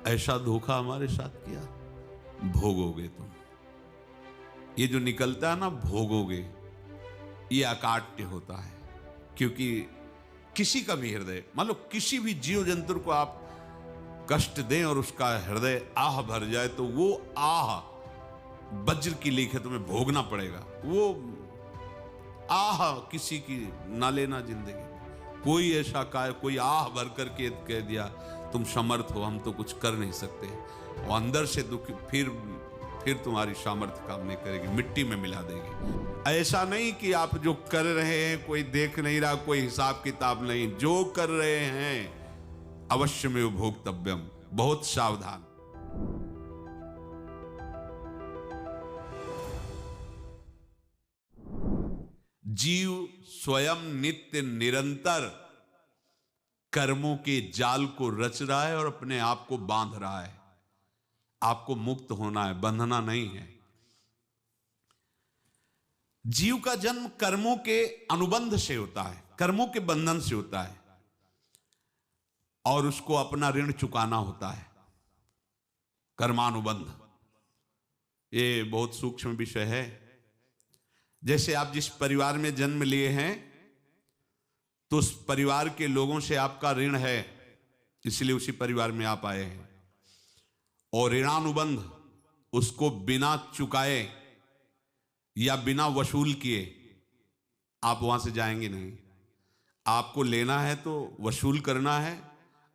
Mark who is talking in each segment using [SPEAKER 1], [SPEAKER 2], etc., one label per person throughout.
[SPEAKER 1] ऐसा धोखा हमारे साथ किया, भोगोगे तुम। ये जो निकलता है ना भोगोगे, ये अकाट्य होता है। क्योंकि किसी का भी हृदय, मान लो किसी भी जीव जंतु को आप कष्ट दें और उसका हृदय आह भर जाए, तो वो आह वज्र की लीक है, तुम्हें भोगना पड़ेगा। वो आह किसी की ना लेना जिंदगी। कोई ऐसा कोई आह भर करके कह दिया तुम समर्थ हो, हम तो कुछ कर नहीं सकते, और अंदर से दुख, फिर तुम्हारी सामर्थ्य काम नहीं करेगी, मिट्टी में मिला देगी। ऐसा नहीं कि आप जो कर रहे हैं कोई देख नहीं रहा, कोई हिसाब किताब नहीं, जो कर रहे हैं अवश्य में भोक्तव्यम, बहुत सावधान। जीव स्वयं नित्य निरंतर कर्मों के जाल को रच रहा है और अपने आप को बांध रहा है। आपको मुक्त होना है, बंधना नहीं है। जीव का जन्म कर्मों के अनुबंध से होता है, कर्मों के बंधन से होता है, और उसको अपना ऋण चुकाना होता है। कर्मानुबंध ये बहुत सूक्ष्म विषय है। जैसे आप जिस परिवार में जन्म लिए हैं, तो उस परिवार के लोगों से आपका ऋण है, इसलिए उसी परिवार में आप आए हैं। और ऋणानुबंध, उसको बिना चुकाए या बिना वसूल किए आप वहां से जाएंगे नहीं। आपको लेना है तो वसूल करना है,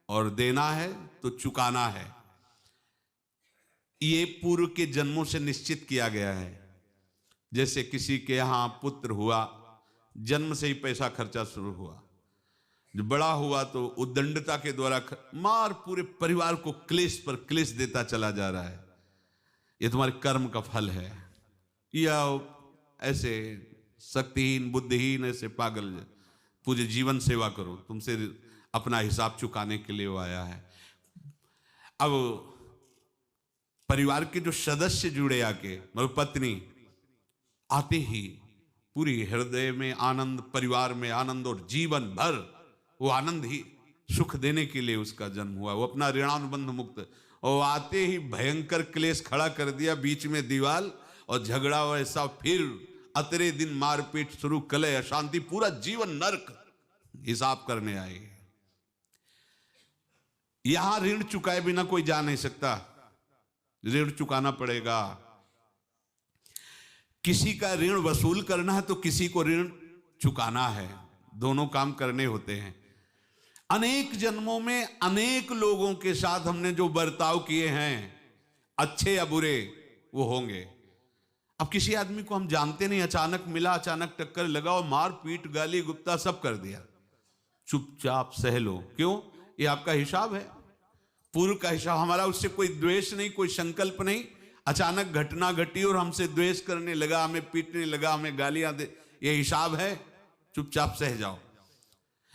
[SPEAKER 1] और देना है तो चुकाना है। ये पूर्व के जन्मों से निश्चित किया गया है। जैसे किसी के यहां पुत्र हुआ, जन्म से ही पैसा खर्चा शुरू हुआ, जो बड़ा हुआ तो उद्दंडता के द्वारा मार पूरे परिवार को क्लेश पर क्लेश देता चला जा रहा है। ये तुम्हारे कर्म का फल है। या ऐसे शक्तिहीन बुद्धिहीन ऐसे पागल पूरे जीवन सेवा करो, तुमसे अपना हिसाब चुकाने के लिए वो आया है। अब परिवार के जो सदस्य जुड़े आके, मतलब पत्नी आते ही पूरी हृदय में आनंद, परिवार में आनंद, और जीवन भर वो आनंद ही सुख देने के लिए उसका जन्म हुआ। वो अपना ऋणानुबंध मुक्त, और आते ही भयंकर क्लेश खड़ा कर दिया, बीच में दीवार और झगड़ा वैसा, फिर अतरे दिन मारपीट शुरू, कलह अशांति, पूरा जीवन नरक हिसाब करने आए। यहां ऋण चुकाए बिना कोई जा नहीं सकता, ऋण चुकाना पड़ेगा। किसी का ऋण वसूल करना है तो किसी को ऋण चुकाना है, दोनों काम करने होते हैं। अनेक जन्मों में अनेक लोगों के साथ हमने जो बर्ताव किए हैं, अच्छे या बुरे, वो होंगे। अब किसी आदमी को हम जानते नहीं, अचानक मिला, अचानक टक्कर लगा और मार पीट गाली गुप्ता सब कर दिया, चुपचाप सह लो। क्यों? ये आपका हिसाब है, पूर्व का हिसाब। हमारा उससे कोई द्वेष नहीं, कोई संकल्प नहीं। अचानक घटना घटी और हमसे द्वेष करने लगा, हमें पीटने लगा, हमें गालियां दे, ये हिसाब है, चुपचाप सह जाओ।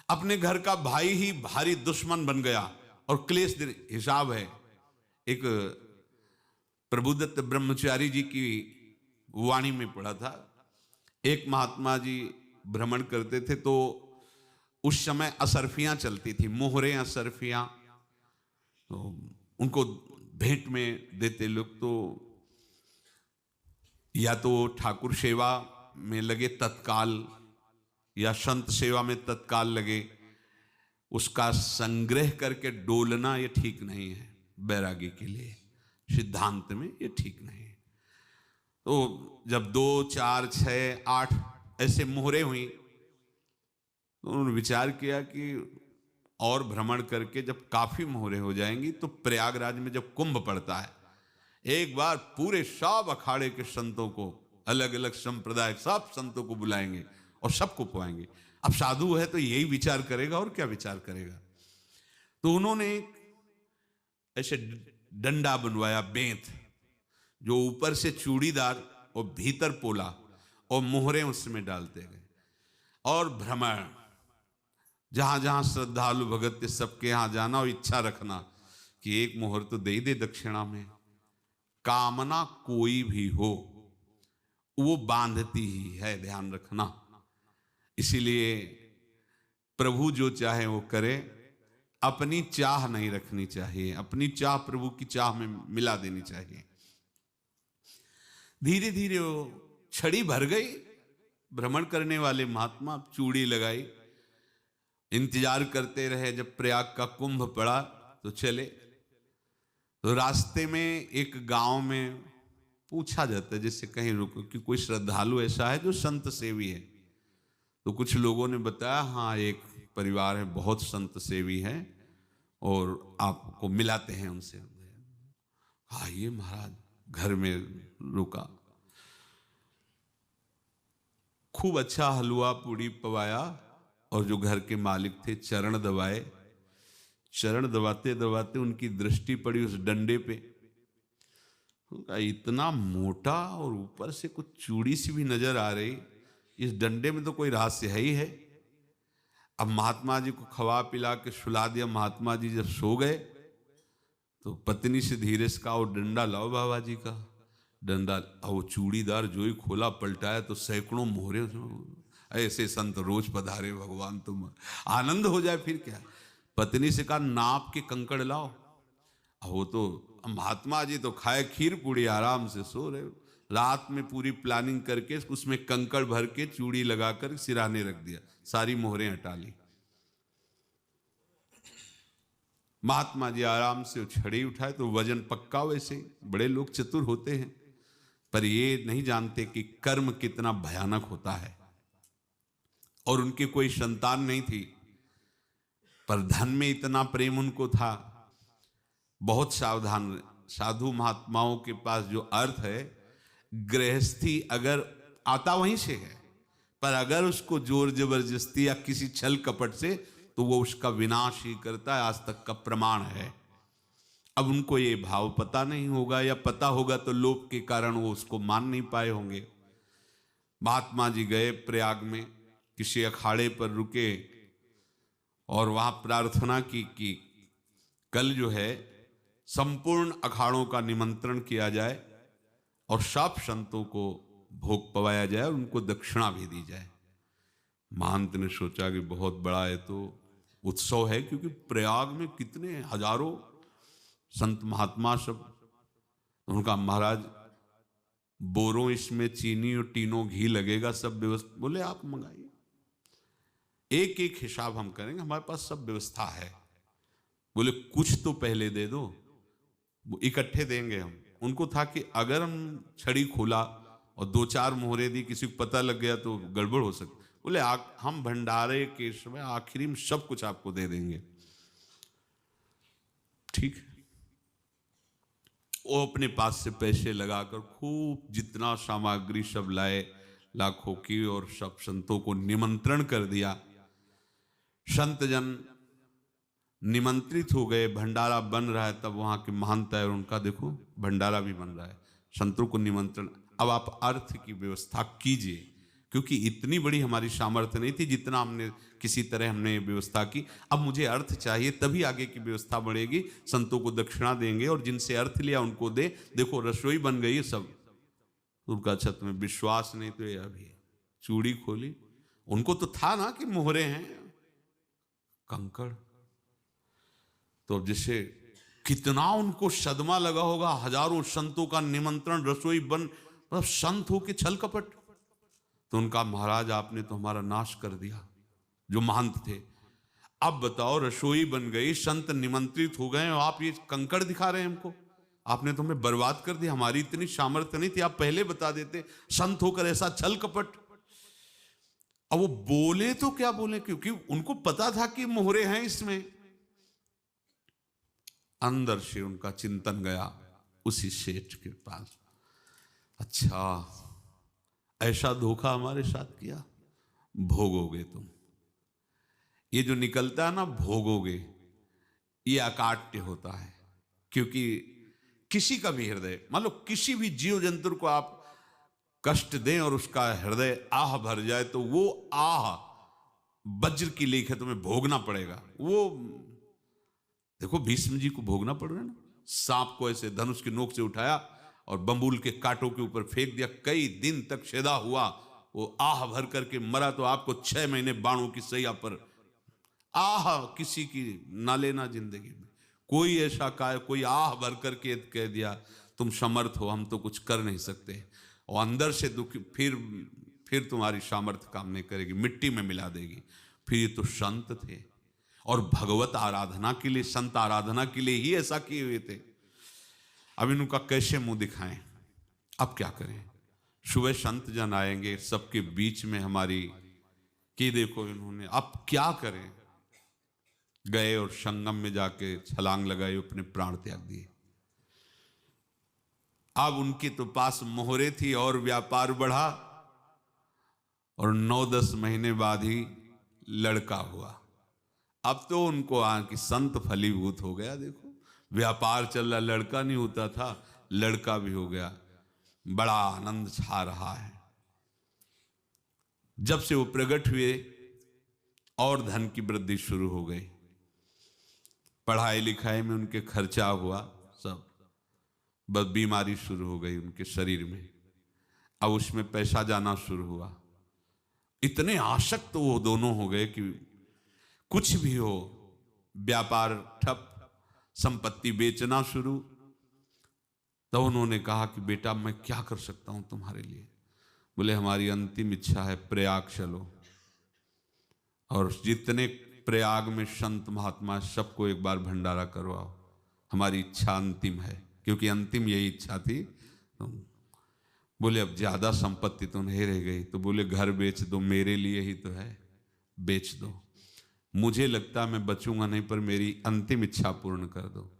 [SPEAKER 1] अपने घर का भाई ही भारी दुश्मन बन गया और क्लेश, हिसाब है। एक प्रभुदत्त ब्रह्मचारी जी की वाणी में पढ़ा था, एक महात्मा जी भ्रमण करते थे, तो उस समय असरफियां चलती थी, मोहरे असरफियां, तो उनको भेंट में देते लोग। तो या तो ठाकुर सेवा में लगे तत्काल, या संत सेवा में तत्काल लगे, उसका संग्रह करके डोलना ये ठीक नहीं है बैरागी के लिए, सिद्धांत में ये ठीक नहीं है। तो जब 2, 4, 6, 8 ऐसे मोहरे हुई, तो उन्होंने विचार किया कि और भ्रमण करके जब काफी मोहरे हो जाएंगी, तो प्रयागराज में जब कुंभ पड़ता है, एक बार पूरे सब अखाड़े के संतों को, अलग अलग संप्रदाय सब संतों को बुलाएंगे और सबको पुआएंगे। अब साधु है तो यही विचार करेगा, और क्या विचार करेगा। तो उन्होंने ऐसे डंडा बनवाया, बेंत, जो ऊपर से चूड़ीदार और भीतर पोला, और मोहरे उसमें डालते गए। और भ्रमण, जहां जहां श्रद्धालु भगत सबके यहां जाना और इच्छा रखना कि एक मोहर तो दे दे दक्षिणा में। कामना कोई भी हो वो बांधती ही है, ध्यान रखना। इसीलिए प्रभु जो चाहे वो करे, अपनी चाह नहीं रखनी चाहिए, अपनी चाह प्रभु की चाह में मिला देनी चाहिए। धीरे धीरे वो छड़ी भर गई। भ्रमण करने वाले महात्मा चूड़ी लगाई, इंतजार करते रहे। जब प्रयाग का कुंभ पड़ा तो चले। तो रास्ते में एक गांव में पूछा जाता है, जैसे कहीं रुको कि कोई श्रद्धालु ऐसा है जो संत सेवी है। तो कुछ लोगों ने बताया, हाँ एक परिवार है बहुत संत सेवी है और आपको मिलाते हैं उनसे। आइए महाराज, घर में रुका, खूब अच्छा हलवा पूड़ी पवाया और जो घर के मालिक थे चरण दबाए। चरण दबाते दबाते उनकी दृष्टि पड़ी उस डंडे पे। इतना मोटा और ऊपर से कुछ चूड़ी सी भी नजर आ रही, इस डंडे में तो कोई रहस्य है ही है। अब महात्मा जी को खवा पिला के सुला दिया। महात्मा जी जब सो गए तो पत्नी से धीरे से कहा, वो डंडा लाओ बाबा जी का। डंडा, वो चूड़ीदार जो ही खोला पलटाया तो सैकड़ों मोहरे। ऐसे संत रोज पधारे भगवान, तुम आनंद हो जाए फिर क्या। पत्नी से कहा, नाप के कंकड़ लाओ। वो तो महात्मा जी तो खाए खीर पूड़ी, आराम से सो रहे। रात में पूरी प्लानिंग करके उसमें कंकड़ भर के चूड़ी लगाकर सिराने रख दिया, सारी मोहरें हटा ली। महात्मा जी आराम से छड़ी उठाए तो वजन पक्का। वैसे बड़े लोग चतुर होते हैं, पर ये नहीं जानते कि कर्म कितना भयानक होता है। और उनकी कोई संतान नहीं थी, पर धन में इतना प्रेम उनको था। बहुत सावधान। साधु महात्माओं के पास जो अर्थ है, गृहस्थी अगर आता वहीं से है, पर अगर उसको जोर जबरदस्ती या किसी छल कपट से, तो वो उसका विनाश ही करता है। आज तक का प्रमाण है। अब उनको ये भाव पता नहीं होगा, या पता होगा तो लोभ के कारण वो उसको मान नहीं पाए होंगे। महात्मा जी गए प्रयाग में, किसी अखाड़े पर रुके और वहां प्रार्थना की कि कल जो है संपूर्ण अखाड़ों का निमंत्रण किया जाए और सब संतों को भोग पवाया जाए और उनको दक्षिणा भी दी जाए। महंत ने सोचा कि बहुत बड़ा है तो उत्सव है, क्योंकि प्रयाग में कितने हजारों संत महात्मा सब। उनका महाराज बोरों इसमें चीनी और टीनों घी लगेगा, सब व्यवस्था। बोले आप मंगाइए, एक एक हिसाब हम करेंगे, हमारे पास सब व्यवस्था है। बोले कुछ तो पहले दे दो, वो इकट्ठे देंगे हम। उनको था कि अगर हम छड़ी खोला और दो चार मोहरे दी, किसी को पता लग गया तो गड़बड़ हो सकती। बोले हम भंडारे के समय आखिरी में सब कुछ आपको दे देंगे। ठीक है। वो अपने पास से पैसे लगाकर खूब जितना सामग्री सब लाए, लाखों की, और सब संतों को निमंत्रण कर दिया। संत जन निमंत्रित हो गए, भंडारा बन रहा है। तब वहां के महंत है और उनका देखो भंडारा भी बन रहा है, संतों को निमंत्रण। अब आप अर्थ की व्यवस्था कीजिए, क्योंकि इतनी बड़ी हमारी सामर्थ्य नहीं थी जितना हमने किसी तरह हमने व्यवस्था की। अब मुझे अर्थ चाहिए, तभी आगे की व्यवस्था बढ़ेगी। संतों को दक्षिणा देंगे और जिनसे अर्थ लिया उनको दे। देखो रसोई बन गई है सब। उनका छत में विश्वास नहीं तो ये अभी चूड़ी खोली। उनको तो था ना कि मोहरे हैं, कंकड़। तो अब जैसे कितना उनको सदमा लगा होगा, हजारों संतों का निमंत्रण, रसोई बन, मतलब संत हो के छल कपट। तो उनका महाराज आपने तो हमारा नाश कर दिया, जो महंत थे। अब बताओ रसोई बन गई, संत निमंत्रित हो गए और आप ये कंकड़ दिखा रहे हैं हमको। आपने तो हमें बर्बाद कर दिया, हमारी इतनी सामर्थ्य नहीं थी, आप पहले बता देते। संत होकर ऐसा छल कपट। अब वो बोले तो क्या बोले, क्योंकि उनको पता था कि मोहरे हैं इसमें। अंदर से उनका चिंतन गया उसी सेठ के पास, अच्छा ऐसा धोखा हमारे साथ किया, भोगोगे तुम। ये जो निकलता है ना भोगोगे, ये अकाट्य होता है। क्योंकि किसी का भी हृदय, मान लो किसी भी जीव जंतु को आप कष्ट दें और उसका हृदय आह भर जाए, तो वो आह वज्र की लेख है, तुम्हें भोगना पड़ेगा। वो देखो भीष्म जी को भोगना पड़ रहा है ना। सांप को ऐसे धनुष की नोक से उठाया और बंबूल के कांटों के ऊपर फेंक दिया, कई दिन तक छेदा हुआ, वो आह भर करके मरा। तो आपको 6 महीने बाणों की सैया पर आह किसी की ना लेना जिंदगी में। कोई ऐसा कोई आह भर करके कह दिया तुम समर्थ हो, हम तो कुछ कर नहीं सकते, और अंदर से दुखी, फिर तुम्हारी सामर्थ्य काम नहीं करेगी, मिट्टी में मिला देगी। फिर ये तो संत थे और भगवत आराधना के लिए, संत आराधना के लिए ही ऐसा किए हुए थे। अब इनका कैसे मुंह दिखाएं, अब क्या करें। सुबह संत जन आएंगे, सबके बीच में हमारी कि देखो इन्होंने, अब क्या करें। गए और संगम में जाके छलांग लगाई, अपने प्राण त्याग दिए। अब उनके तो पास मोहरे थी और व्यापार बढ़ा, और 9-10 महीने बाद ही लड़का हुआ। अब तो उनको कि संत फलीभूत हो गया। देखो व्यापार चल रहा, लड़का नहीं होता था, लड़का भी हो गया, बड़ा आनंद छा रहा है। जब से वो प्रकट हुए और धन की वृद्धि शुरू हो गई, पढ़ाई लिखाई में उनके खर्चा हुआ सब, बस बीमारी शुरू हो गई उनके शरीर में, अब उसमें पैसा जाना शुरू हुआ। इतने आसक्त वो दोनों हो गए कि कुछ भी हो, व्यापार ठप, संपत्ति बेचना शुरू। तो उन्होंने कहा कि बेटा मैं क्या कर सकता हूं तुम्हारे लिए। बोले हमारी अंतिम इच्छा है प्रयाग चलो, और जितने प्रयाग में संत महात्मा सबको एक बार भंडारा करवाओ, हमारी इच्छा अंतिम है, क्योंकि अंतिम यही इच्छा थी। तो बोले अब ज्यादा संपत्ति तो नहीं रह गई, तो बोले घर बेच दो, मेरे लिए ही तो है, बेच दो। मुझे लगता मैं बचूंगा नहीं, पर मेरी अंतिम इच्छा पूर्ण कर दो।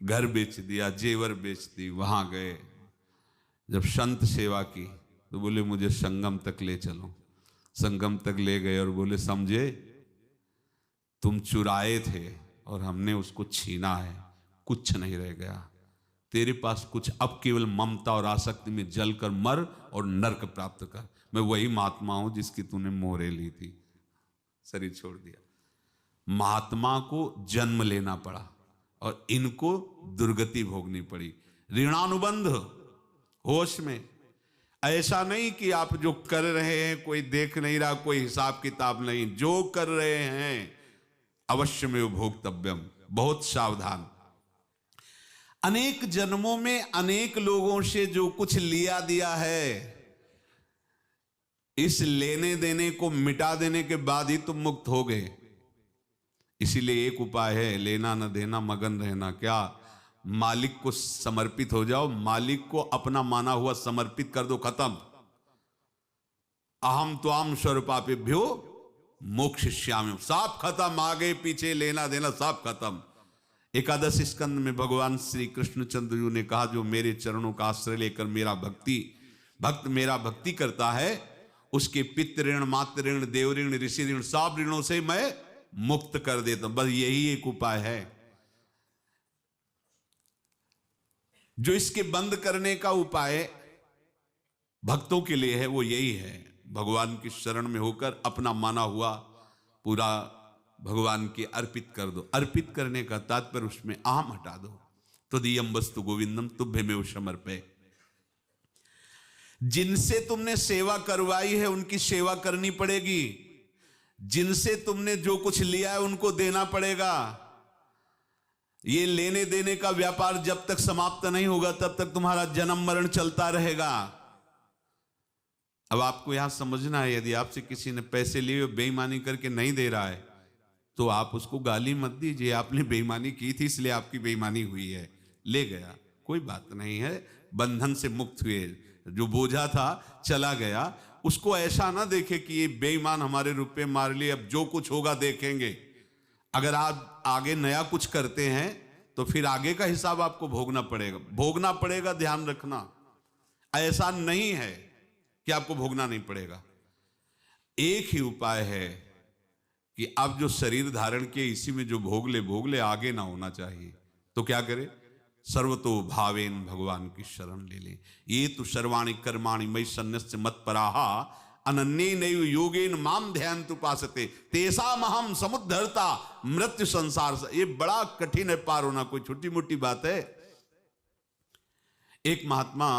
[SPEAKER 1] घर बेच दिया, जेवर बेच दी। वहां गए, जब संत सेवा की तो बोले मुझे संगम तक ले चलो। संगम तक ले गए और बोले समझे तुम चुराए थे और हमने उसको छीना है, कुछ नहीं रह गया तेरे पास कुछ, अब केवल ममता और आसक्ति में जलकर मर और नरक प्राप्त कर। मैं वही महात्मा हूं जिसकी तूने मोहरे ली थी, शरीर छोड़ दिया। महात्मा को जन्म लेना पड़ा और इनको दुर्गति भोगनी पड़ी। ऋणानुबंध होश में, ऐसा नहीं कि आप जो कर रहे हैं कोई देख नहीं रहा, कोई हिसाब किताब नहीं, जो कर रहे हैं अवश्य में भोक्तव्यम, बहुत सावधान। अनेक जन्मों में अनेक लोगों से जो कुछ लिया दिया है, इस लेने देने को मिटा देने के बाद ही तुम मुक्त हो गए। इसीलिए एक उपाय है, लेना न देना मगन रहना। क्या? मालिक को समर्पित हो जाओ, मालिक को अपना माना हुआ समर्पित कर दो, खत्म। अहम त्वाम स्वरूपापेभ्यो मोक्षयिष्यामि, सब खत्म, आगे पीछे लेना देना सब खत्म। एकादश स्कंद में भगवान श्री कृष्णचंद्र जी ने कहा जो मेरे चरणों का आश्रय लेकर भक्त मेरा भक्ति करता है, उसके पितृ ऋण, मातृ ऋण, देव ऋण, ऋषि ऋण, सब ऋणों से मैं मुक्त कर देता हूं। बस यही एक उपाय है जो इसके बंद करने का उपाय भक्तों के लिए है, वो यही है, भगवान की शरण में होकर अपना माना हुआ पूरा भगवान के अर्पित कर दो। अर्पित करने का तात्पर्य उसमें अहम हटा दो। त्वदीयं वस्तु गोविंदम तुभ्यमेव समर्पये। जिनसे तुमने सेवा करवाई है उनकी सेवा करनी पड़ेगी, जिनसे तुमने जो कुछ लिया है उनको देना पड़ेगा। ये लेने देने का व्यापार जब तक समाप्त नहीं होगा तब तक तुम्हारा जन्म मरण चलता रहेगा। अब आपको यहां समझना है, यदि आपसे किसी ने पैसे लिए बेईमानी करके नहीं दे रहा है तो आप उसको गाली मत दीजिए, आपने बेईमानी की थी इसलिए आपकी बेईमानी हुई है, ले गया, कोई बात नहीं है, बंधन से मुक्त हुए, जो बोझा था चला गया। उसको ऐसा ना देखे कि ये बेईमान हमारे रुपए मार लिए, अब जो कुछ होगा देखेंगे। अगर आप आगे नया कुछ करते हैं तो फिर आगे का हिसाब आपको भोगना पड़ेगा, ध्यान रखना। ऐसा नहीं है कि आपको भोगना नहीं पड़ेगा। एक ही उपाय है कि अब जो शरीर धारण किए इसी में जो भोग ले, आगे ना होना चाहिए। तो क्या करे? सर्वतो भावेन भगवान की शरण ले ले। ये तो सर्वाणि कर्माणि मयि सन्न्यस्य मत्पराहा अनन्ये नैव योगेन माम ध्यायन्तु उपासते तेषामहं समुद्धर्ता मृत्यु संसार से। ये बड़ा कठिन है पार होना, कोई छोटी मोटी बात है। एक महात्मा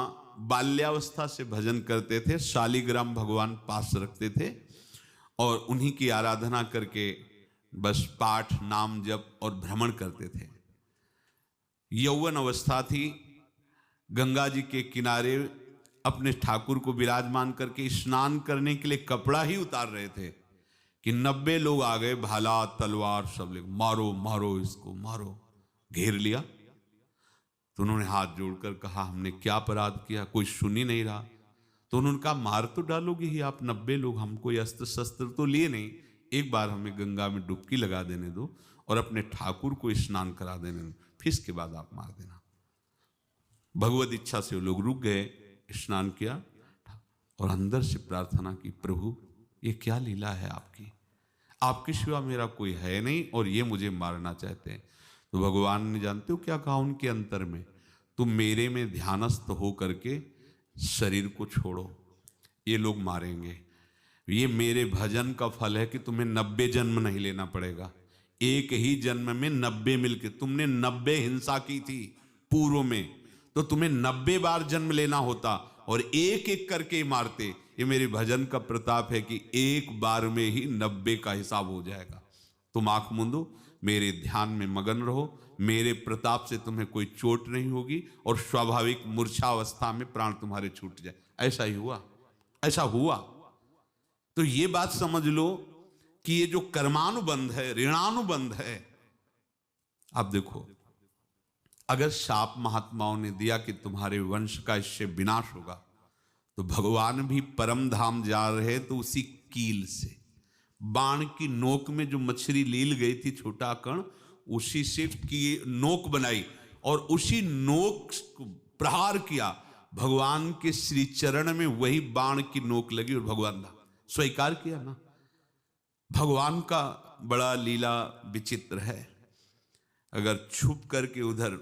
[SPEAKER 1] बाल्यावस्था से भजन करते थे, शालिग्राम भगवान पास रखते थे और उन्हीं की आराधना करके बस पाठ नाम जप और भ्रमण करते थे। यौवन अवस्था थी, गंगा जी के किनारे अपने ठाकुर को विराजमान करके स्नान करने के लिए कपड़ा ही उतार रहे थे कि 90 लोग आ गए, भाला तलवार सब ले, मारो मारो इसको मारो, घेर लिया। तो उन्होंने हाथ जोड़कर कहा हमने क्या अपराध किया, कोई सुन ही नहीं रहा। तो उन्होंने कहा मार तो डालोगे ही आप 90 लोग, हम कोई अस्त्र शस्त्र तो लिए नहीं, एक बार हमें गंगा में डुबकी लगा देने दो और अपने ठाकुर को स्नान करा देने दो, फिर इसके बाद आप मार देना। भगवत इच्छा से वो लोग रुक गए, स्नान किया और अंदर से प्रार्थना की, प्रभु ये क्या लीला है आपकी, आपके सिवा मेरा कोई है नहीं और ये मुझे मारना चाहते हैं। तो भगवान ने जानते हो क्या कहा उनके अंतर में, तुम मेरे में ध्यानस्थ हो करके शरीर को छोड़ो, ये लोग मारेंगे। ये मेरे भजन का फल है कि तुम्हें 90 जन्म नहीं लेना पड़ेगा, एक ही जन्म में 90 मिलके, तुमने 90 हिंसा की थी पूर्व में, तो तुम्हें 90 बार जन्म लेना होता और एक एक करके मारते। ये मेरे भजन का प्रताप है कि एक बार में ही 90 का हिसाब हो जाएगा। तुम आंख मूंदो, मेरे ध्यान में मगन रहो, मेरे प्रताप से तुम्हें कोई चोट नहीं होगी और स्वाभाविक मूर्छावस्था में प्राण तुम्हारे छूट जाए। ऐसा ही हुआ, ऐसा हुआ। तो ये बात समझ लो कि ये जो कर्मानुबंध है, ऋणानुबंध है। अब देखो, अगर शाप महात्माओं ने दिया कि तुम्हारे वंश का इससे विनाश होगा, तो भगवान भी परम धाम जा रहे तो उसी कील से, बाण की नोक में जो मछली लील गई थी छोटा कण, उसी से की नोक बनाई और उसी नोक प्रहार किया, भगवान के श्री चरण में वही बाण की नोक लगी और भगवान ने स्वीकार किया ना। भगवान का बड़ा लीला विचित्र है। अगर छुप करके उधर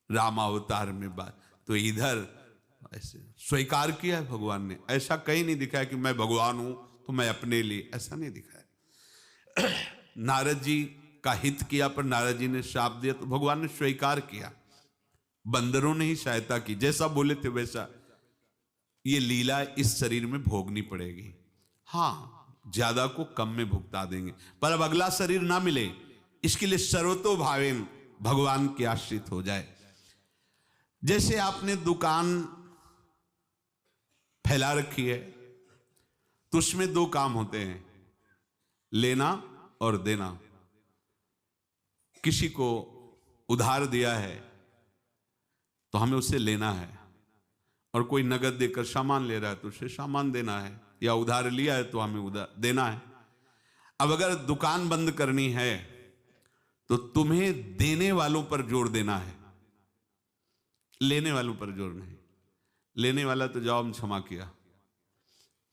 [SPEAKER 1] रामावतार में बात, तो इधर ऐसे स्वीकार किया है भगवान ने। ऐसा कहीं नहीं दिखाया कि मैं भगवान हूं तो मैं अपने लिए, ऐसा नहीं दिखाया। नारद जी का हित किया पर नारद जी ने शाप दिया तो भगवान ने स्वीकार किया। बंदरों ने ही सहायता की, जैसा बोले थे वैसा। ये लीला इस शरीर में भोगनी पड़ेगी। हाँ, ज्यादा को कम में भुगता देंगे, पर अब अगला शरीर ना मिले इसके लिए सर्वतोभावेन भगवान के आश्रित हो जाए। जैसे आपने दुकान फैला रखी है तो उसमें दो काम होते हैं, लेना और देना। किसी को उधार दिया है तो हमें उसे लेना है, और कोई नगद देकर सामान ले रहा है तो उसे सामान देना है, या उधार लिया है तो हमें उधार देना है। अब अगर दुकान बंद करनी है तो तुम्हें देने वालों पर जोर देना है, लेने वालों पर जोर नहीं। लेने वाला तो जाओ हम क्षमा किया,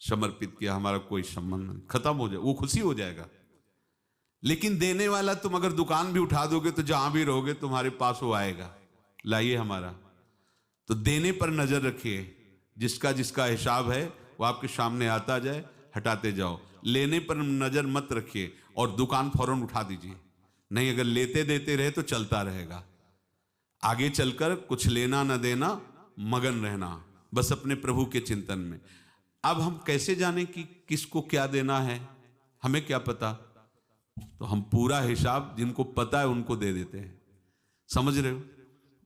[SPEAKER 1] समर्पित किया, हमारा कोई संबंध नहीं, खत्म हो जाए, वो खुशी हो जाएगा। लेकिन देने वाला तुम अगर दुकान भी उठा दोगे तो जहां भी रहोगे तुम्हारे पास वो आएगा, लाइए हमारा। तो देने पर नजर रखिए, जिसका जिसका हिसाब है वो आपके सामने आता जाए, हटाते जाओ। लेने पर नजर मत रखिए और दुकान फौरन उठा दीजिए, नहीं अगर लेते देते रहे तो चलता रहेगा। आगे चलकर कुछ लेना न देना, मगन रहना बस अपने प्रभु के चिंतन में। अब हम कैसे जाने कि किसको क्या देना है, हमें क्या पता। तो हम पूरा हिसाब जिनको पता है उनको दे देते हैं, समझ रहे हो,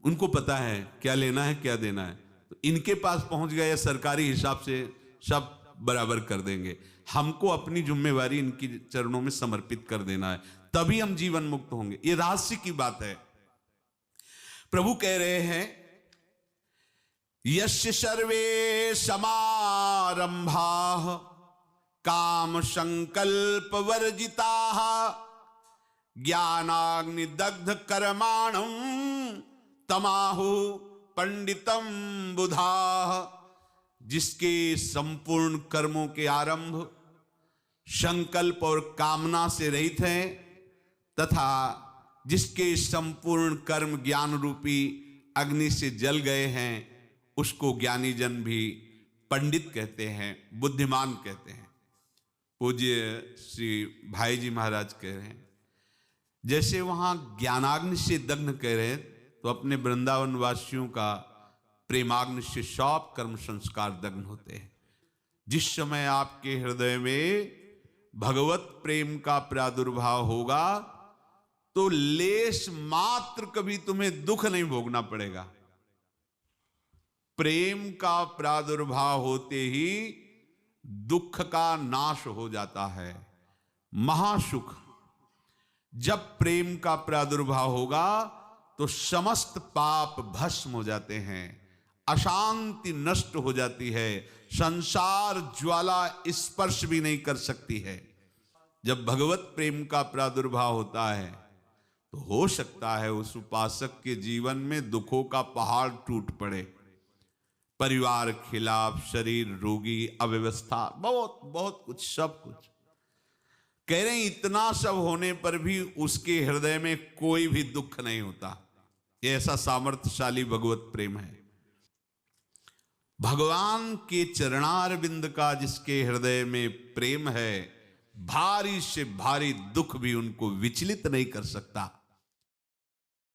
[SPEAKER 1] उनको पता है क्या लेना है क्या देना है, तो इनके पास पहुंच गए, सरकारी हिसाब से सब बराबर कर देंगे। हमको अपनी जिम्मेवारी इनकी चरणों में समर्पित कर देना है, तभी हम जीवन मुक्त होंगे। ये रहस्य की बात है। प्रभु कह रहे हैं यस्य सर्वे समारंभाः काम संकल्प वर्जिताः ज्ञानाग्नि दग्ध कर्माणं तमाहु पंडितम बुधाः। जिसके संपूर्ण कर्मों के आरंभ संकल्प और कामना से रहित हैं, तथा जिसके संपूर्ण कर्म ज्ञान रूपी अग्नि से जल गए हैं, उसको ज्ञानी जन भी पंडित कहते हैं, बुद्धिमान कहते हैं। पूज्य श्री भाई जी महाराज कह रहे हैं, जैसे वहां ज्ञानाग्नि से दग्ध कह रहे हैं, तो अपने वृंदावन वासियों का प्रेमाग्नि से सब कर्म संस्कार दग्न होते हैं। जिस समय आपके हृदय में भगवत प्रेम का प्रादुर्भाव होगा तो लेश मात्र कभी तुम्हें दुख नहीं भोगना पड़ेगा। प्रेम का प्रादुर्भाव होते ही दुख का नाश हो जाता है, महासुख। जब प्रेम का प्रादुर्भाव होगा तो समस्त पाप भस्म हो जाते हैं, अशांति नष्ट हो जाती है, संसार ज्वाला स्पर्श भी नहीं कर सकती है। जब भगवत प्रेम का प्रादुर्भाव होता है तो हो सकता है उस उपासक के जीवन में दुखों का पहाड़ टूट पड़े, परिवार खिलाफ, शरीर रोगी, अव्यवस्था, बहुत बहुत कुछ, सब कुछ। कह रहे हैं इतना सब होने पर भी उसके हृदय में कोई भी दुख नहीं होता। ये ऐसा सामर्थ्यशाली भगवत प्रेम है। भगवान के चरणारविंद का जिसके हृदय में प्रेम है, भारी से भारी दुख भी उनको विचलित नहीं कर सकता।